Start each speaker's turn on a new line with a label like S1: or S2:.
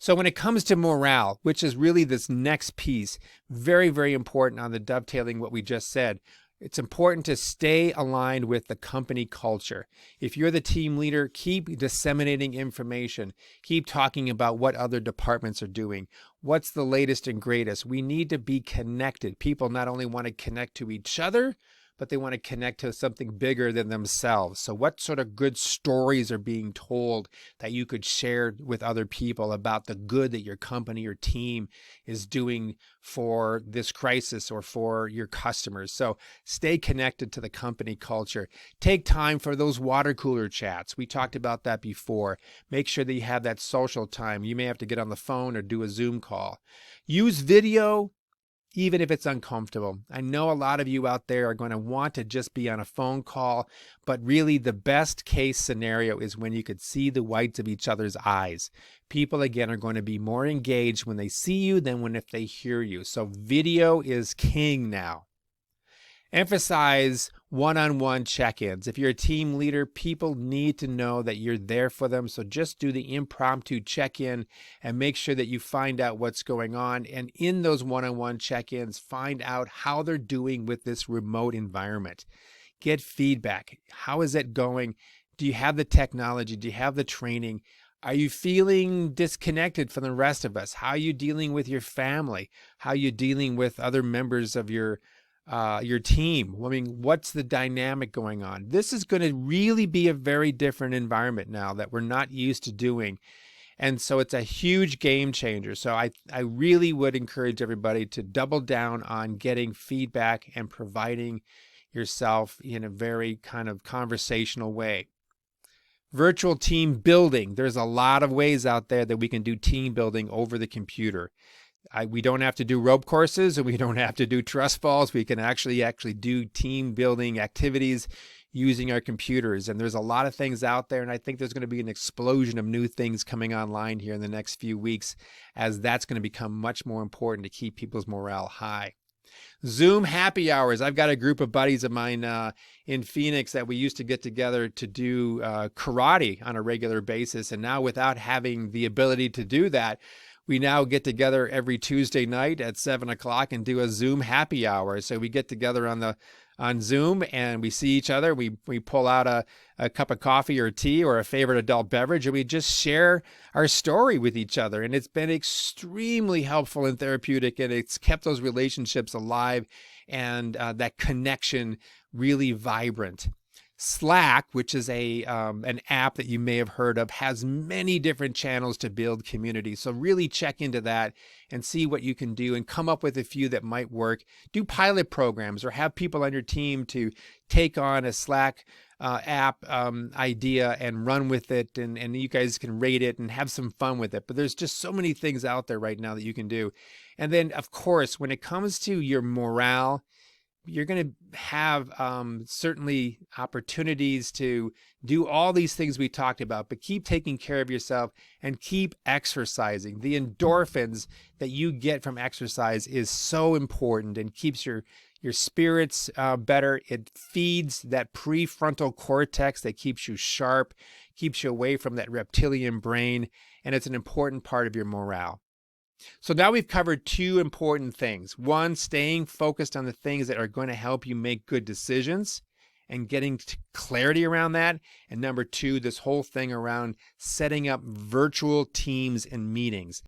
S1: So when it comes to morale, which is really this next piece, very, very important on the dovetailing what we just said, it's important to stay aligned with the company culture. If you're the team leader, keep disseminating information. Keep talking about what other departments are doing. What's the latest and greatest? We need to be connected. People not only want to connect to each other, but they want to connect to something bigger than themselves. So what sort of good stories are being told that you could share with other people about the good that your company or team is doing for this crisis or for your customers? So stay connected to the company culture. Take time for those water cooler chats. We talked about that before. Make sure that you have that social time. You may have to get on the phone or do a Zoom call. Use video, even if it's uncomfortable. I know a lot of you out there are going to want to just be on a phone call, but really the best case scenario is when you could see the whites of each other's eyes. People, again, are going to be more engaged when they see you than when if they hear you. So video is king now. Emphasize one-on-one check-ins. If you're a team leader, people need to know that you're there for them. So just do the impromptu check-in and make sure that you find out what's going on. And in those one-on-one check-ins, find out how they're doing with this remote environment. Get feedback. How is it going? Do you have the technology? Do you have the training? Are you feeling disconnected from the rest of us? How are you dealing with your family? How are you dealing with other members of your team? I mean, what's the dynamic going on? This is going to really be a very different environment now that we're not used to doing. And so it's a huge game changer. So I really would encourage everybody to double down on getting feedback and providing yourself in a very kind of conversational way. Virtual team building. There's a lot of ways out there that we can do team building over the computer. We don't have to do rope courses, and we don't have to do trust falls. We can actually do team building activities using our computers. And there's a lot of things out there, and I think there's going to be an explosion of new things coming online here in the next few weeks, as that's going to become much more important to keep people's morale high. Zoom happy hours. I've got a group of buddies of mine in Phoenix that we used to get together to do karate on a regular basis. And now, without having the ability to do that, we now get together every Tuesday night at 7 o'clock and do a Zoom happy hour. So we get together on Zoom and we see each other. We pull out a cup of coffee or tea or a favorite adult beverage, and we just share our story with each other. And it's been extremely helpful and therapeutic, and it's kept those relationships alive and that connection really vibrant. Slack, which is an app that you may have heard of, has many different channels to build community. So really check into that and see what you can do and come up with a few that might work. Do pilot programs or have people on your team to take on a Slack app idea and run with it, and you guys can rate it and have some fun with it. But there's just so many things out there right now that you can do. And then, of course, when it comes to your morale, you're going to have certainly opportunities to do all these things we talked about, but keep taking care of yourself and keep exercising. The endorphins that you get from exercise is so important and keeps your spirits better. It feeds that prefrontal cortex that keeps you sharp, keeps you away from that reptilian brain, and it's an important part of your morale. So now we've covered two important things. One, staying focused on the things that are going to help you make good decisions and getting clarity around that. And number two, this whole thing around setting up virtual teams and meetings.